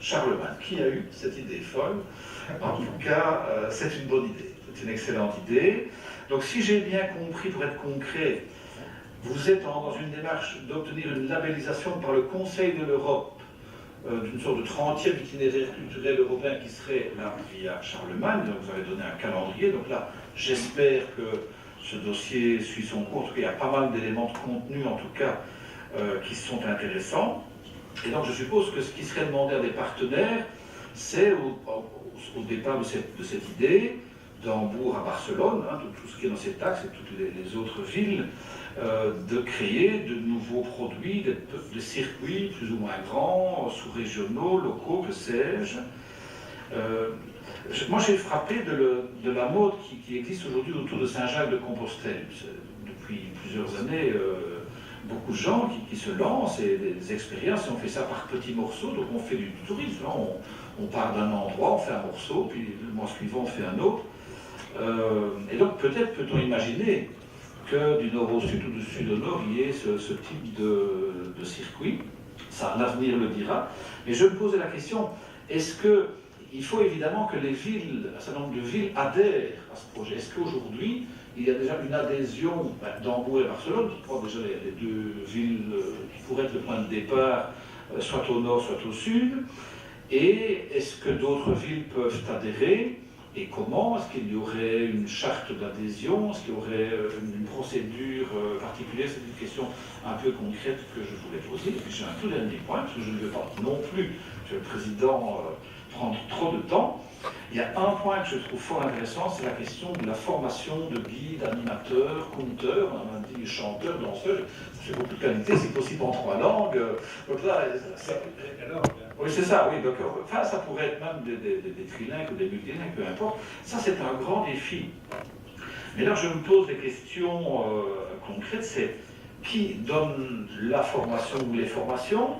Charlemagne. Qui a eu cette idée folle? En tout cas, c'est une bonne idée, c'est une excellente idée. Donc si j'ai bien compris, pour être concret, vous êtes dans une démarche d'obtenir une labellisation par le Conseil de l'Europe d'une sorte de 30e itinéraire culturel européen qui serait là via Charlemagne. Donc vous avez donné un calendrier, donc là j'espère que ce dossier suit son cours. En tout cas, il y a pas mal d'éléments de contenu en tout cas qui sont intéressants. Et donc je suppose que ce qui serait demandé à des partenaires, c'est au départ de cette idée, d'Hambourg à Barcelone, hein, tout ce qui est dans cet axe et toutes les autres villes, de créer de nouveaux produits, des circuits plus ou moins grands, sous-régionaux, locaux, que sais-je. Moi j'ai frappé de la mode qui existe aujourd'hui autour de Saint-Jacques-de-Compostelle. Depuis plusieurs années, beaucoup de gens qui se lancent et des expériences, et on fait ça par petits morceaux, donc on fait du tourisme. On part d'un endroit, on fait un morceau, puis le mois suivant on fait un autre. Et donc peut-être peut-on imaginer que du nord au sud ou du sud au nord, il y ait ce type de circuit. Ça, l'avenir le dira. Mais je me posais la question, est-ce qu'il faut évidemment que les villes, un certain nombre de villes adhèrent à ce projet? Est-ce qu'aujourd'hui, il y a déjà une adhésion d'Hambourg et Barcelone, qui sont déjà les deux villes qui pourraient être le point de départ, soit au nord, soit au sud? Et est-ce que d'autres villes peuvent adhérer? Et comment? Est-ce qu'il y aurait une charte d'adhésion? Est-ce qu'il y aurait une procédure particulière? C'est une question un peu concrète que je voulais poser. Et puis j'ai un tout dernier point, parce que je ne veux pas non plus, Monsieur le Président, prendre trop de temps. Il y a un point que je trouve fort intéressant, c'est la question de la formation de guides, animateurs, conteurs, on a dit chanteurs, danseurs, ça fait beaucoup de qualité, c'est possible en 3 langues. Donc là, oui, c'est ça, oui. Donc, enfin, ça pourrait être même des trilingues ou des multilingues, peu importe. Ça, c'est un grand défi. Mais là, je me pose des questions concrètes, c'est qui donne la formation ou les formations?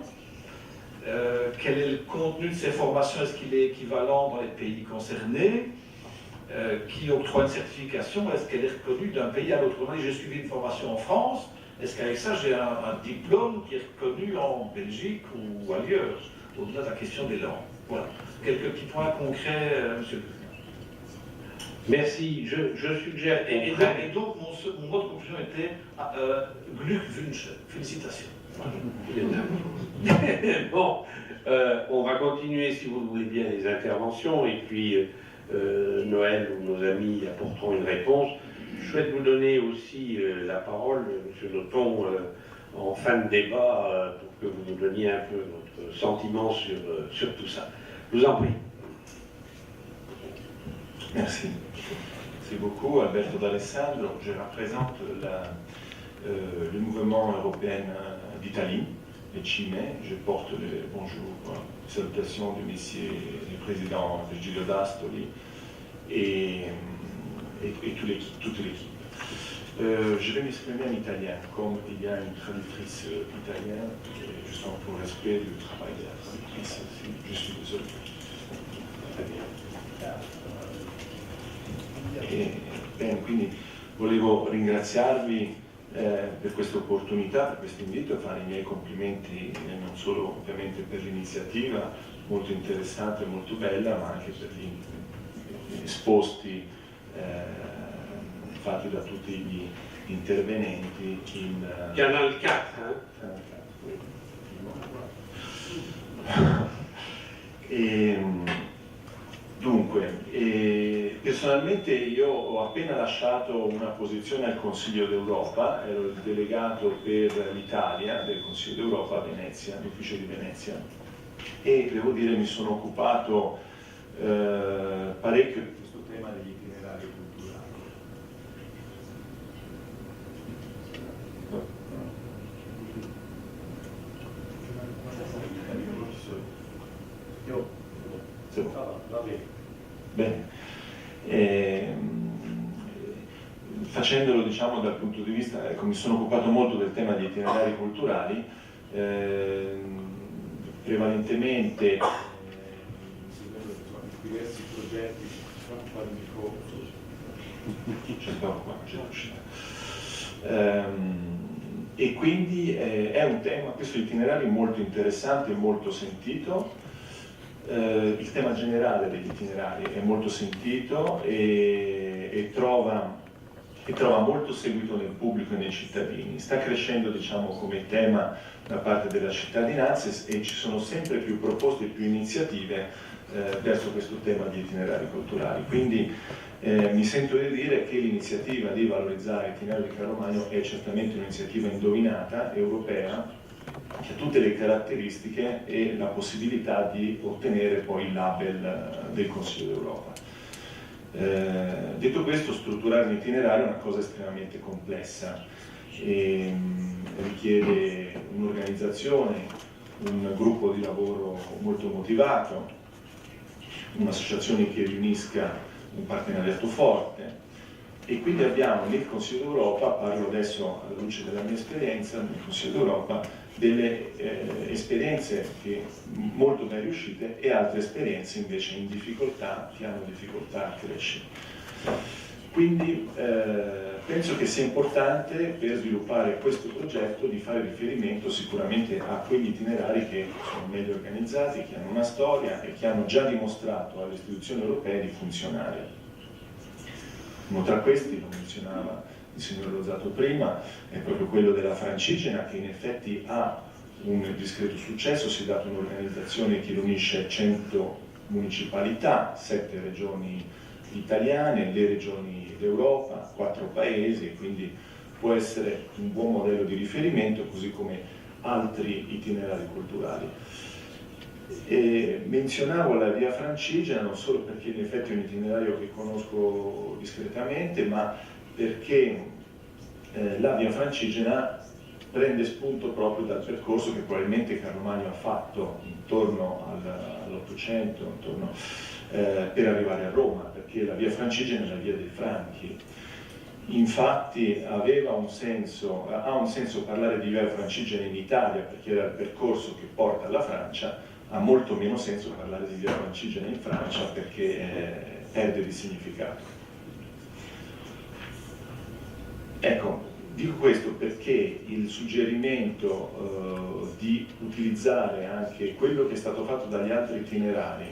Quel est le contenu de ces formations? Est-ce qu'il est équivalent dans les pays concernés? Qui octroie une certification? Est-ce qu'elle est reconnue d'un pays à l'autre? J'ai suivi une formation en France. Est-ce qu'avec ça, j'ai un diplôme qui est reconnu en Belgique ou ailleurs? Au-delà de la question des langues. Voilà. Quelques petits points concrets, Monsieur le Président. Merci. Je suggère... Et donc, mon autre conclusion était Glückwünsche. Félicitations. Bon, on va continuer, si vous le voulez bien, les interventions, et puis Noël ou nos amis apporteront une réponse. Je souhaite vous donner aussi la parole, M. Nothomb, en fin de débat, pour que vous nous donniez un peu votre sentiment sur tout ça. Je vous en prie. Merci. Merci beaucoup, Alberto D'Alessandro. Je représente le mouvement européen d'Italie, le CIME. Je porte le bonjour, salutations de Monsieur le Président Virgilio D'Astoli et toute l'équipe. Je vais m'exprimer en italien, comme il y a une traductrice italienne, justement pour respect du travail de la traductrice, je suis désolé. Bene, quindi volevo ringraziarvi per questa opportunità, per questo invito, e fare i miei complimenti non solo ovviamente per l'iniziativa molto interessante e molto bella, ma anche per gli esposti fatti da tutti gli intervenenti in Canal 4. Dunque, personalmente io ho appena lasciato una posizione al Consiglio d'Europa, ero il delegato per l'Italia del Consiglio d'Europa a Venezia, all'ufficio di Venezia, e devo dire mi sono occupato parecchio di questo tema degli itinerari culturali. Bene. Facendolo diciamo dal punto di vista, ecco, mi sono occupato molto del tema degli itinerari culturali, prevalentemente diversi progetti, e quindi è un tema, questo itinerario molto interessante e molto sentito. il tema generale degli itinerari è molto sentito e trova molto seguito nel pubblico e nei cittadini. Sta crescendo, diciamo, come tema da parte della cittadinanza e ci sono sempre più proposte e più iniziative verso questo tema di itinerari culturali. Quindi mi sento di dire che l'iniziativa di valorizzare l'itinerario di Carlo Magno è certamente un'iniziativa indovinata, europea, che ha tutte le caratteristiche e la possibilità di ottenere poi il label del Consiglio d'Europa. Detto questo, strutturare un itinerario è una cosa estremamente complessa e richiede un'organizzazione, un gruppo di lavoro molto motivato, un'associazione che riunisca un partenariato forte e quindi abbiamo nel Consiglio d'Europa, parlo adesso alla luce della mia esperienza, nel Consiglio d'Europa delle esperienze molto ben riuscite e altre esperienze invece in difficoltà, che hanno difficoltà a crescere. Quindi penso che sia importante per sviluppare questo progetto di fare riferimento sicuramente a quegli itinerari che sono meglio organizzati, che hanno una storia e che hanno già dimostrato alle istituzioni europee di funzionare. Uno tra questi, lo menzionava il signor Lozato prima, è proprio quello della Francigena, che in effetti ha un discreto successo, si è data un'organizzazione che riunisce 100 municipalità, 7 regioni italiane, le regioni d'Europa, 4 paesi, quindi può essere un buon modello di riferimento, così come altri itinerari culturali. E menzionavo la Via Francigena non solo perché in effetti è un itinerario che conosco discretamente, ma perché la Via Francigena prende spunto proprio dal percorso che probabilmente Carlo Magno ha fatto intorno all'Ottocento, per arrivare a Roma, perché la Via Francigena è la Via dei Franchi. Infatti ha un senso parlare di Via Francigena in Italia, perché era il percorso che porta alla Francia, ha molto meno senso parlare di Via Francigena in Francia perché perde di significato. Ecco, dico questo perché il suggerimento di utilizzare anche quello che è stato fatto dagli altri itinerari,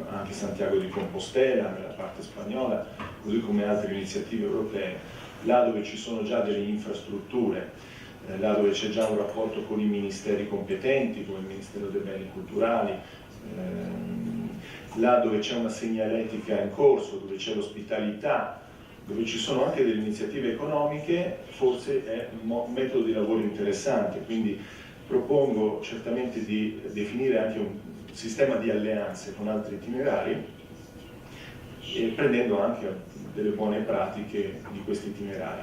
anche Santiago di Compostela nella parte spagnola, così come altre iniziative europee, là dove ci sono già delle infrastrutture, là dove c'è già un rapporto con i ministeri competenti, come il Ministero dei Beni Culturali, là dove c'è una segnaletica in corso, dove c'è l'ospitalità, dove ci sono anche delle iniziative economiche, forse è un metodo di lavoro interessante, quindi propongo certamente di definire anche un sistema di alleanze con altri itinerari e prendendo anche delle buone pratiche di questi itinerari.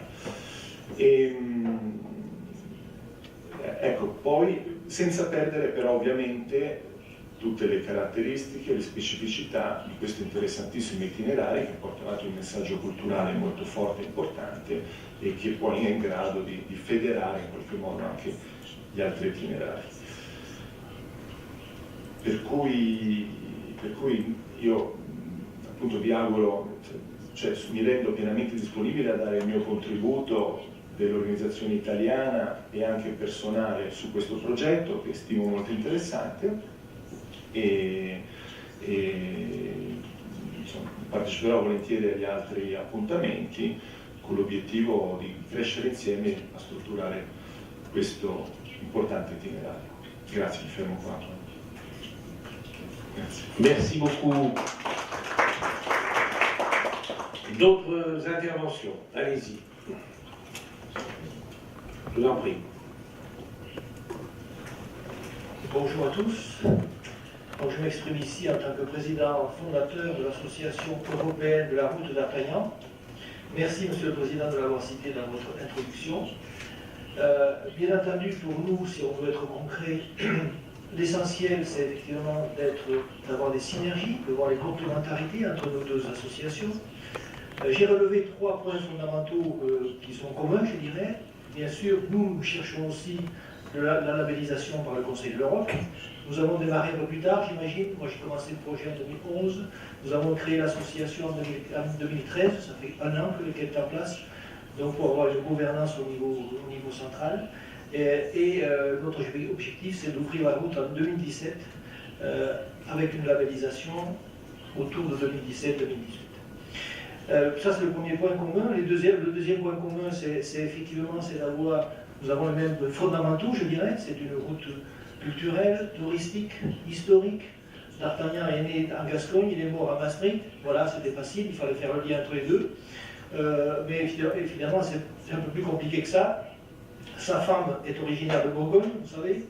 Ecco, poi senza perdere però ovviamente tutte le caratteristiche, le specificità di questo interessantissimo itinerario che porta avanti un messaggio culturale molto forte e importante e che poi è in grado di federare in qualche modo anche gli altri itinerari. Per cui io appunto vi auguro, cioè mi rendo pienamente disponibile a dare il mio contributo dell'organizzazione italiana e anche personale su questo progetto che stimo molto interessante e insomma, parteciperò volentieri agli altri appuntamenti con l'obiettivo di crescere insieme a strutturare questo importante itinerario. Grazie, mi fermo qua. Grazie. Merci beaucoup. D'autres interventions? Allez-y. Je vous en prie. Bonjour à tous. Donc, je m'exprime ici en tant que président fondateur de l'Association européenne de la route d'Artagnan. Merci, Monsieur le Président, de l'avoir cité dans votre introduction. Bien entendu, pour nous, si on veut être concret, l'essentiel, c'est effectivement d'avoir des synergies, de voir les complémentarités entre nos deux associations. J'ai relevé 3 points fondamentaux qui sont communs, je dirais. Bien sûr, nous cherchons aussi la labellisation par le Conseil de l'Europe. Nous avons démarré un peu plus tard, j'imagine. Moi, j'ai commencé le projet en 2011. Nous avons créé l'association en 2013. Ça fait 1 an qu'elle est en place. Donc, pour avoir une gouvernance au niveau central. Et notre objectif, c'est d'ouvrir la route en 2017 avec une labellisation autour de 2017-2018. Ça, c'est le premier point commun. Le deuxième point commun, c'est effectivement la voie. Nous avons les mêmes fondamentaux, je dirais. C'est une route culturelle, touristique, historique. D'Artagnan est né en Gascogne, il est mort à Maastricht. Voilà, c'était facile, il fallait faire le lien entre les deux. Mais évidemment, c'est un peu plus compliqué que ça. Sa femme est originaire de Bourgogne, vous savez,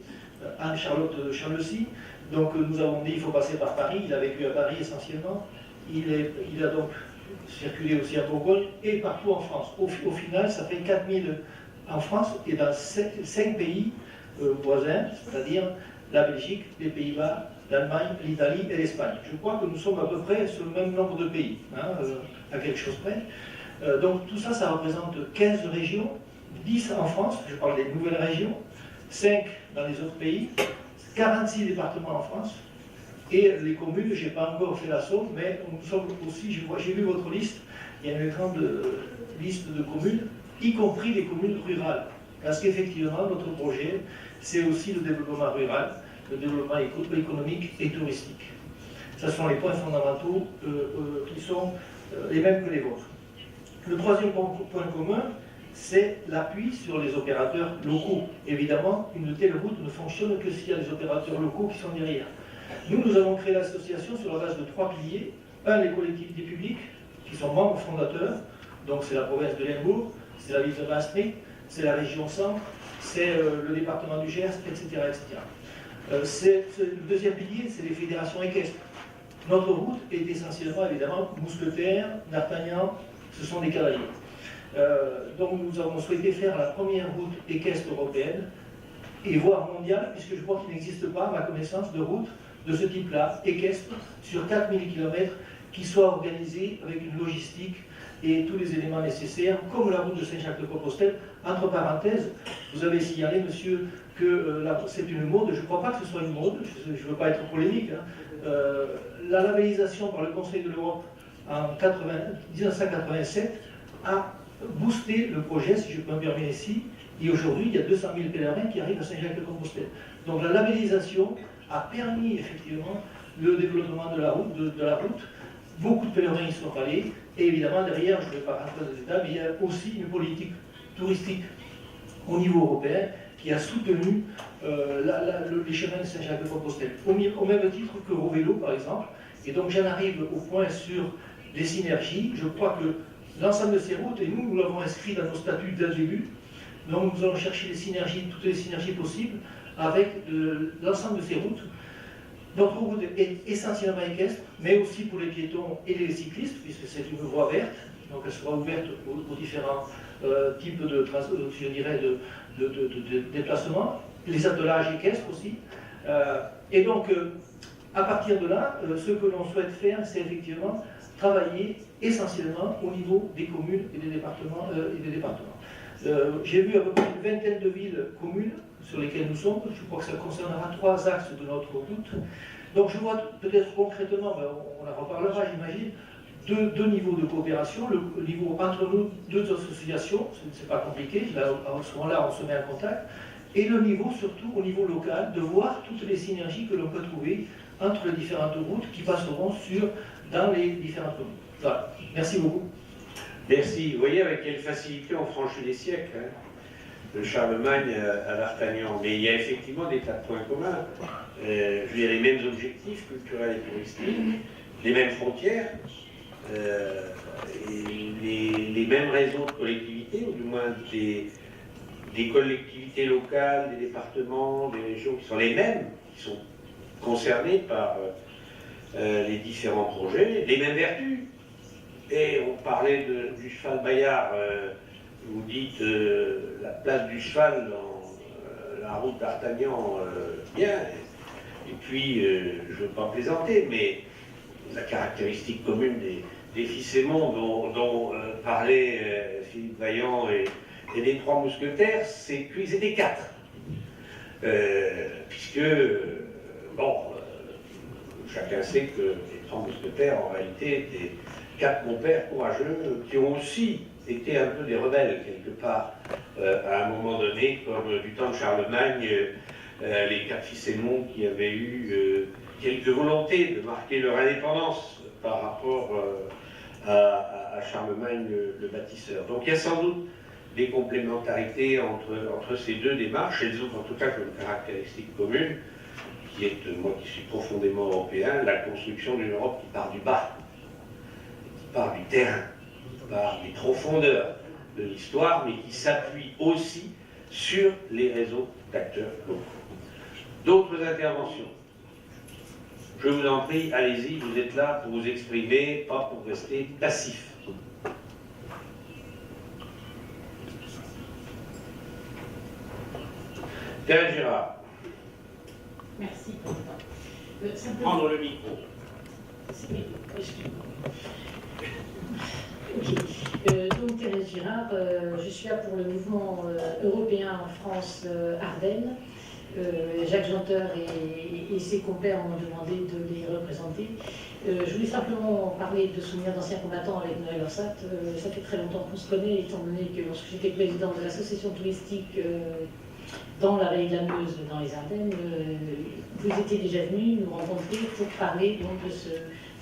Anne-Charlotte de Charlecy. Donc nous avons dit qu'il faut passer par Paris. Il a vécu à Paris essentiellement. Il a donc circulé aussi à Bourgogne et partout en France. Au final, ça fait 4000 en France et dans 5 pays voisins, c'est-à-dire la Belgique, les Pays-Bas, l'Allemagne, l'Italie et l'Espagne. Je crois que nous sommes à peu près sur le même nombre de pays, à quelque chose près. Donc tout ça, ça représente 15 régions, 10 en France, je parle des nouvelles régions, 5 dans les autres pays, 46 départements en France, et les communes, je n'ai pas encore fait la somme, mais nous sommes aussi, j'ai vu votre liste, il y a une grande liste de communes, y compris les communes rurales. Parce qu'effectivement, notre projet, c'est aussi le développement rural, le développement économique et touristique. Ce sont les points fondamentaux qui sont les mêmes que les vôtres. Le troisième point commun, c'est l'appui sur les opérateurs locaux. Évidemment, une telle route ne fonctionne que s'il y a des opérateurs locaux qui sont derrière. Nous avons créé l'association sur la base de 3 piliers. Un, les collectivités publiques, qui sont membres fondateurs. Donc c'est la province de Limbourg, c'est la ville de Maastricht, c'est la région centre, c'est le département du Gers, etc. etc. Le deuxième pilier, c'est les fédérations équestres. Notre route est essentiellement, évidemment, mousquetaires, d'Artagnan, ce sont des cavaliers. Donc nous avons souhaité faire la première route équestre européenne, et voire mondiale, puisque je crois qu'il n'existe pas, à ma connaissance, de route de ce type-là, équestre, sur 4000 km, qui soit organisée avec une logistique et tous les éléments nécessaires, comme la route de Saint-Jacques-de-Compostelle. Entre parenthèses, vous avez signalé, monsieur, que c'est une mode. Je ne crois pas que ce soit une mode, je ne veux pas être polémique. La labellisation par le Conseil de l'Europe en 1987 a boosté le projet, si je peux me permettre ici, et aujourd'hui, il y a 200 000 pèlerins qui arrivent à Saint-Jacques-de-Compostelle. Donc la labellisation a permis effectivement le développement de la route. Beaucoup de pèlerins y sont allés, et évidemment derrière, je ne vais pas rentrer dans les détails, mais il y a aussi une politique touristique au niveau européen qui a soutenu les chemins de Saint-Jacques-de-Compostelle, au même titre que Rovélo par exemple. Et donc j'en arrive au point sur les synergies. Je crois que l'ensemble de ces routes, et nous l'avons inscrit dans nos statuts dès le début, donc nous allons chercher les synergies, toutes les synergies possibles avec l'ensemble de ces routes. Notre route est essentiellement équestre, mais aussi pour les piétons et les cyclistes, puisque c'est une voie verte, donc elle sera ouverte aux différents types de déplacements, les attelages équestres aussi. Et donc, à partir de là, ce que l'on souhaite faire, c'est effectivement travailler essentiellement au niveau des communes et des départements. J'ai vu à peu près une vingtaine de villes communes sur lesquelles nous sommes. Je crois que ça concernera 3 axes de notre route. Donc je vois peut-être concrètement, on en reparlera j'imagine, deux niveaux de coopération. Le niveau entre nous, 2 associations, c'est pas compliqué, là, à ce moment-là on se met en contact. Et le niveau surtout au niveau local, de voir toutes les synergies que l'on peut trouver entre les différentes routes qui passeront dans les différentes communes. Voilà. Merci beaucoup. Merci. Vous voyez avec quelle facilité on franchit les siècles, hein, de Charlemagne à d'Artagnan. Mais il y a effectivement des tas de points communs. Je veux dire, les mêmes objectifs culturels et touristiques, les mêmes frontières, et les mêmes réseaux de collectivités, ou du moins des collectivités locales, des départements, des régions qui sont les mêmes, qui sont concernés par les différents projets, les mêmes vertus. Et on parlait du cheval Bayard, vous dites la place du cheval dans la route d'Artagnan, bien. Et puis, je ne veux pas plaisanter, mais la caractéristique commune des Ficémons dont parlait Philippe Vaillant et des 3 mousquetaires, c'est qu'ils étaient 4. Puisque, chacun sait que les 3 mousquetaires, en réalité, étaient 4 compères courageux qui ont aussi été un peu des rebelles, quelque part, à un moment donné, comme du temps de Charlemagne, les 4 Ficémons qui avaient eu quelques volontés de marquer leur indépendance par rapport à Charlemagne le bâtisseur. Donc il y a sans doute des complémentarités entre ces deux démarches. Elles ont en tout cas comme caractéristique commune, qui est, moi qui suis profondément européen, la construction d'une Europe qui part du bas, qui part du terrain, qui part des profondeurs de l'histoire, mais qui s'appuie aussi sur les réseaux d'acteurs locaux. D'autres interventions? Je vous en prie, allez-y, vous êtes là pour vous exprimer, pas pour rester passif. Thérèse Girard. Merci, Président. Prendre le micro. Donc Thérèse Girard, je suis là pour le mouvement européen en France Ardennes. Jacques Janteur et ses compères m'ont demandé de les représenter. Je voulais simplement parler de souvenirs d'anciens combattants avec Noël Orsat. Ça fait très longtemps qu'on se connaît, étant donné que lorsque j'étais présidente de l'association touristique dans la vallée de la Meuse, dans les Ardennes, vous étiez déjà venus nous rencontrer pour parler donc,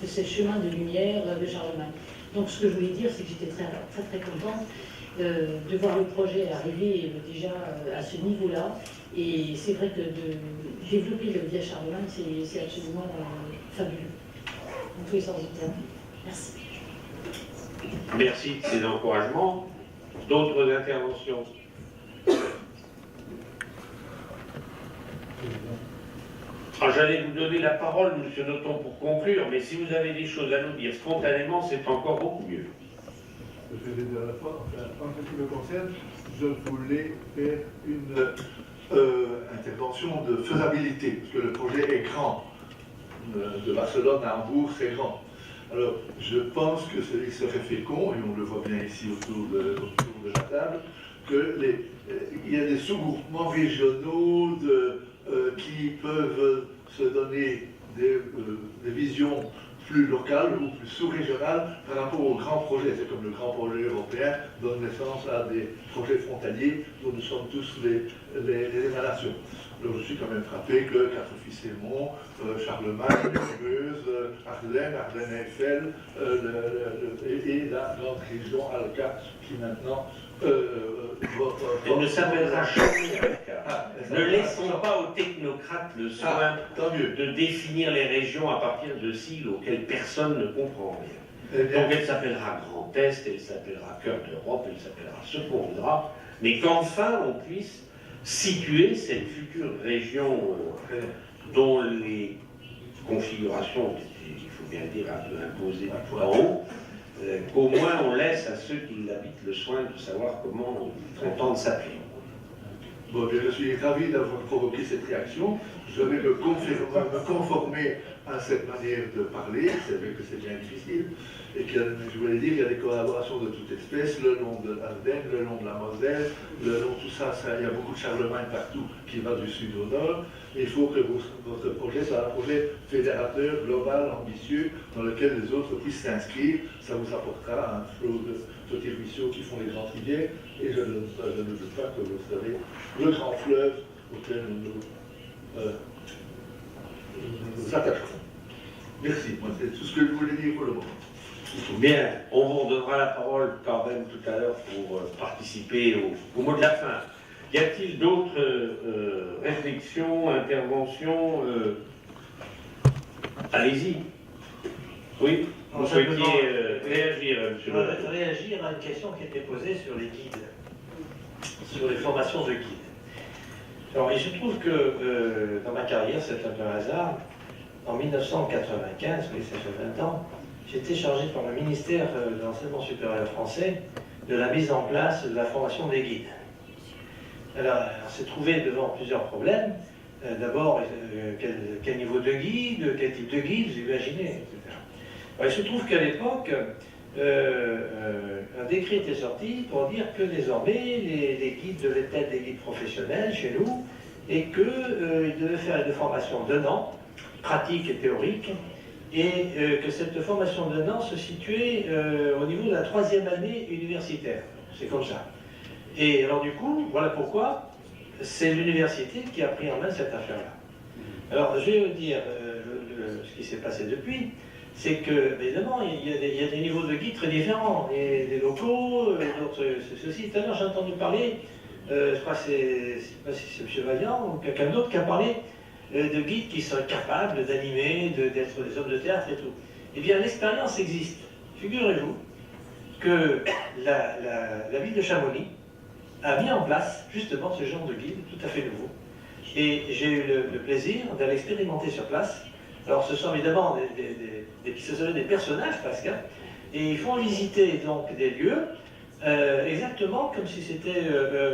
de ce chemin de lumière de Charlemagne. Donc ce que je voulais dire, c'est que j'étais très, très, très contente de voir le projet arriver déjà à ce niveau-là. Et c'est vrai que de développer le via Charlemagne, c'est absolument fabuleux. En tous les sens du terme. Merci. Merci de ces encouragements. D'autres interventions? J'allais vous donner la parole, Monsieur Nothomb, pour conclure, mais si vous avez des choses à nous dire spontanément, c'est encore beaucoup mieux. Je vais dire à la fois, enfin, en ce qui me concerne, je voulais faire une intervention de faisabilité, parce que le projet est grand. De Barcelone à Hambourg, c'est grand. Alors, je pense que il serait fécond, et on le voit bien ici autour de la table, qu'il y a des sous-groupements régionaux qui peuvent se donner des visions plus locales ou plus sous-régionales par rapport aux grands projets. C'est comme le grand projet européen donne naissance à des projets frontaliers dont nous sommes tous les émanations. Alors je suis quand même frappé que Quatre-Fils-Aymon, Charlemagne, Meuse, Ardennes, Ardennes-Eiffel et la grande région Alca qui maintenant Elle ne s'appellera jamais Alca. Ne laissons pas aux technocrates le soin de définir les régions à partir de sigles auxquels personne ne comprend rien. Donc elle s'appellera Grand Est, elle s'appellera Cœur d'Europe, elle s'appellera ce qu'on voudra, mais qu'enfin on puisse situer cette future région dont les configurations ont été, il faut bien dire, un peu imposées du en haut, qu'au moins on laisse à ceux qui l'habitent le soin de savoir comment on tente s'appeler. Bon, je suis ravi d'avoir provoqué cette réaction. Je vais me conformer à cette manière de parler. C'est vrai que c'est bien difficile. Et je voulais dire qu'il y a des collaborations de toute espèce, le long de l'Ardenne, le long de la Moselle, le long de tout ça, il y a beaucoup de Charlemagne partout qui va du sud au nord. Et il faut que votre projet soit un projet fédérateur, global, ambitieux, dans lequel les autres puissent s'inscrire. Ça vous apportera un flot de petits ruisseaux qui font les grandes rivières. Et je ne doute pas que vous serez le grand fleuve auquel nous nous attachons. Merci, moi c'est tout ce que je voulais dire pour le moment. Bien, on vous redonnera la parole quand même tout à l'heure pour participer au mot de la fin. Y a-t-il d'autres réflexions, interventions Allez-y. Oui, vous souhaitiez réagir, monsieur le président. Réagir à une question qui était posée sur les guides, sur les formations de guides. Alors, il se trouve que dans ma carrière, c'est un peu un hasard, en 1995, oui, ça fait 20 ans, j'étais chargé par le ministère de l'Enseignement supérieur français de la mise en place de la formation des guides. Alors, on s'est trouvé devant plusieurs problèmes. D'abord, quel niveau de guide, quel type de guide, vous imaginez, etc. Alors, il se trouve qu'à l'époque, un décret était sorti pour dire que désormais, les guides devaient être des guides professionnels chez nous et qu'ils devaient faire une formation d'1 an, pratique et théorique, et que cette formation d'1 an se situait au niveau de la 3e année universitaire. C'est comme ça. Et alors du coup, voilà pourquoi c'est l'université qui a pris en main cette affaire-là. Alors je vais vous dire, ce qui s'est passé depuis, c'est que, évidemment, il y a des niveaux de guides très différents. Et des locaux, d'autres, ceci. Tout à l'heure, j'ai entendu parler, je crois que je ne sais pas si c'est M. Vaillant ou quelqu'un d'autre qui a parlé de guides qui seraient capables d'animer, d'être des hommes de théâtre et tout. Eh bien, l'expérience existe. Figurez-vous que la ville de Chamonix a mis en place justement ce genre de guide tout à fait nouveau. Et j'ai eu le plaisir d'aller expérimenter sur place. Alors ce sont évidemment des personnages presque, hein, et ils font visiter donc des lieux exactement comme si c'était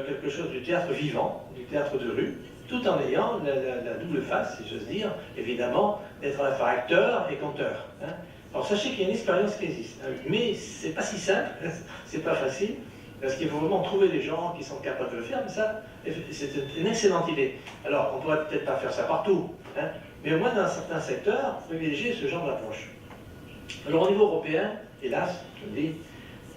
quelque chose du théâtre vivant, du théâtre de rue, tout en ayant la double face, si j'ose dire, évidemment, d'être à la fois acteur et conteur. Hein. Alors sachez qu'il y a une expérience qui existe, hein, mais c'est pas si simple, c'est pas facile, parce qu'il faut vraiment trouver des gens qui sont capables de le faire, mais ça, c'est une excellente idée. Alors, on pourrait peut-être pas faire ça partout, hein, mais au moins dans certains secteurs, privilégier ce genre d'approche. Alors au niveau européen, hélas, je le dis,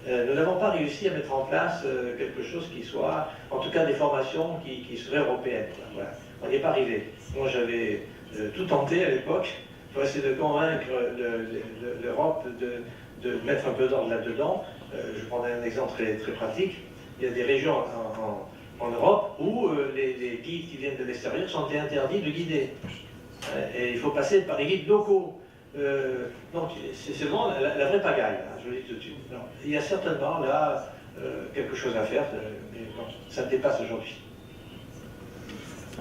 nous n'avons pas réussi à mettre en place quelque chose qui soit, en tout cas des formations qui seraient européennes. Voilà. On n'y est pas arrivé. Moi j'avais tout tenté à l'époque pour essayer de convaincre l'Europe de mettre un peu d'ordre là-dedans. Je prendrai un exemple très, très pratique. Il y a des régions en Europe où les guides qui viennent de l'extérieur sont interdits de guider. Et il faut passer par les guides locaux. Donc c'est vraiment la vraie pagaille, hein, je le dis tout de suite. Alors, il y a certainement là quelque chose à faire, mais bon, ça me dépasse aujourd'hui.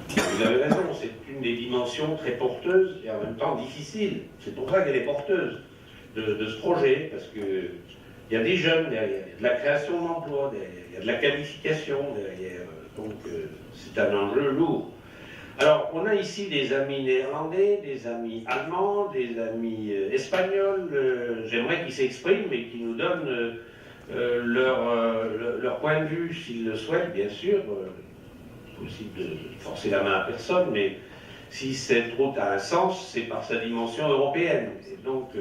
Vous avez raison, c'est une des dimensions très porteuses et en même temps difficile. C'est pour ça qu'elle est porteuse de ce projet, parce qu'il y a des jeunes derrière, il y a de la création d'emplois derrière, il y a de la qualification derrière, donc c'est un enjeu lourd. Alors, on a ici des amis néerlandais, des amis allemands, des amis espagnols. J'aimerais qu'ils s'expriment et qu'ils nous donnent leur point de vue, s'ils le souhaitent, bien sûr. Possible de forcer la main à personne, mais si cette route a un sens, c'est par sa dimension européenne. Et donc,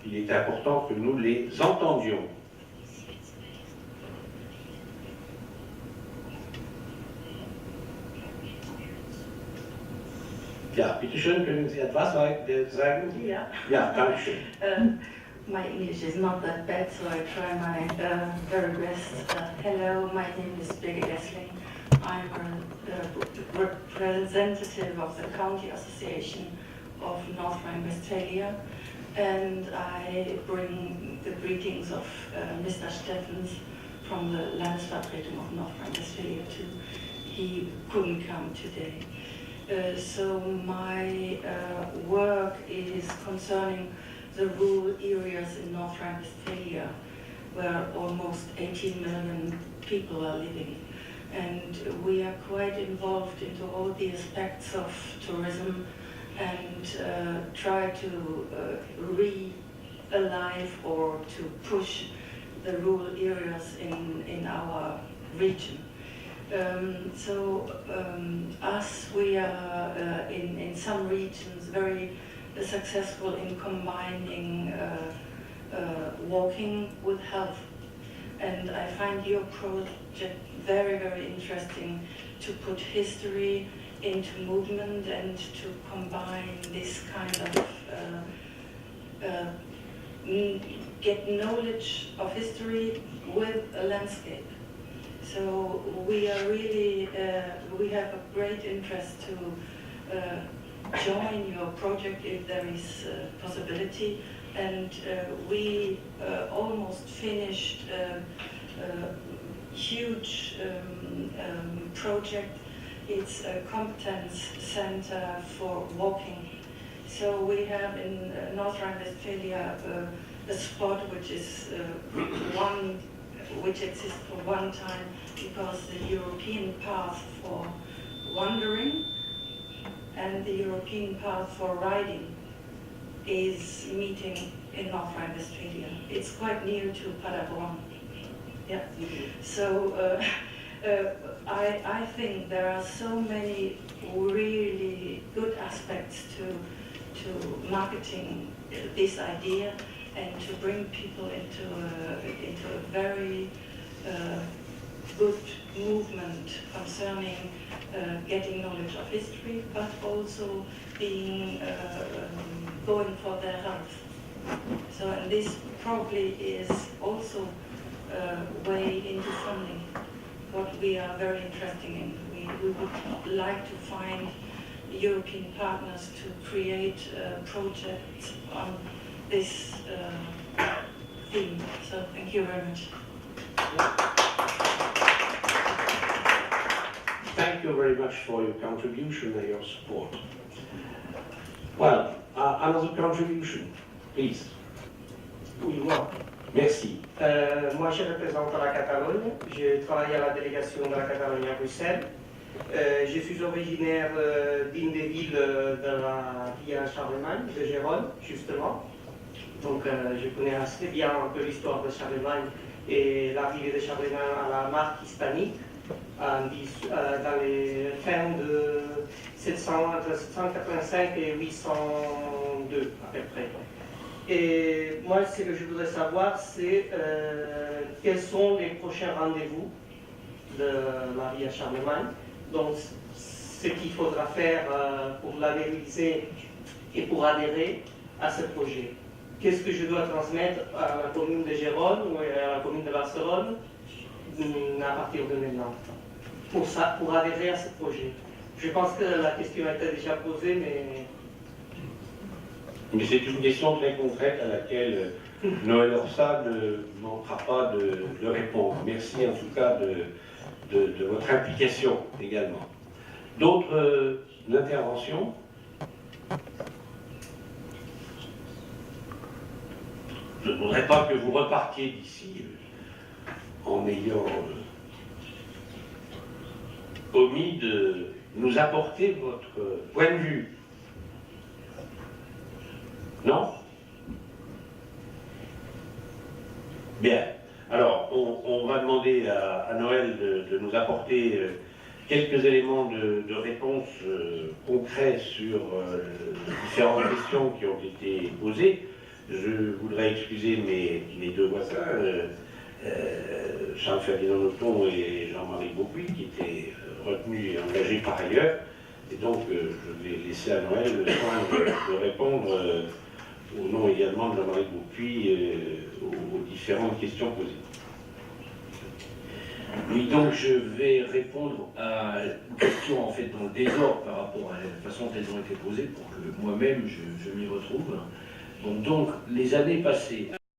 il est important que nous les entendions. Ja, bitte schön, können Sie etwas sagen? Ja. Ja, danke schön. My English is not that bad, so I try my very best. Hello, my name is Birgit Essling. I'm a representative of the County Association of North Rhine-Westphalia, and I bring the greetings of Mr. Steffens from the Landesvertretung of North Rhine-Westphalia too. He couldn't come today. So my work is concerning the rural areas in North Rhine-Westphalia, where almost 18 million people are living. And we are quite involved into all the aspects of tourism and try to re-alive or to push the rural areas in our region. We are in some regions very successful in combining walking with health. And I find your project very, very interesting to put history into movement and to combine this kind of get knowledge of history with a landscape. So we are really, we have a great interest to join your project if there is a possibility. And we almost finished a huge project. It's a competence center for walking. So we have in North Rhine-Westphalia a spot which is which exists for one time because the European path for wandering and the European path for riding is meeting in North Rhine-Westphalia. It's quite near to Paderborn. Yeah. So I think there are so many really good aspects to marketing this idea and to bring people into a very good movement concerning getting knowledge of history, but also being going for their health. So this probably is also a way into funding what we are very interested in. We would like to find European partners to create projects on this theme. So thank you very much. Thank you very much for your contribution and your support. Well, another contribution, please. Oui, moi. Merci. Moi, je représente la Catalogne. Je travaille à la délégation de la Catalogne à Bruxelles. Je suis originaire d'une des villes de la Via Charlemagne, de Gérone, justement. Donc, je connais assez bien un peu l'histoire de Charlemagne et l'arrivée de Charlemagne à la marque hispanique dans les fins de 700, entre 785 et 802 à peu près. Et moi, ce que je voudrais savoir, c'est quels sont les prochains rendez-vous de la Via Charlemagne. Donc, ce qu'il faudra faire pour labelliser et pour adhérer à ce projet. Qu'est-ce que je dois transmettre à la commune de Gérone ou à la commune de Barcelone à partir de maintenant pour adhérer à ce projet? Je pense que la question a été déjà posée, Mais c'est une question très concrète à laquelle Noël Orsa ne manquera pas de répondre. Merci en tout cas de votre implication également. D'autres interventions? Je ne voudrais pas que vous repartiez d'ici en ayant omis de nous apporter votre point de vue. Non? Bien. Alors, on va demander à Noël de nous apporter quelques éléments de réponse concrets sur les différentes questions qui ont été posées. Je voudrais excuser mes deux voisins, Charles-Ferdinand Nothomb et Jean-Marie Beaupuy, qui étaient retenus et engagés par ailleurs. Et donc, je vais laisser à Noël le soin de répondre au nom également de Jean-Marie Beaupuy aux différentes questions posées. Oui, donc je vais répondre à une question en fait dans le désordre par rapport à la façon dont elles ont été posées pour que moi-même je m'y retrouve. Donc les années passées.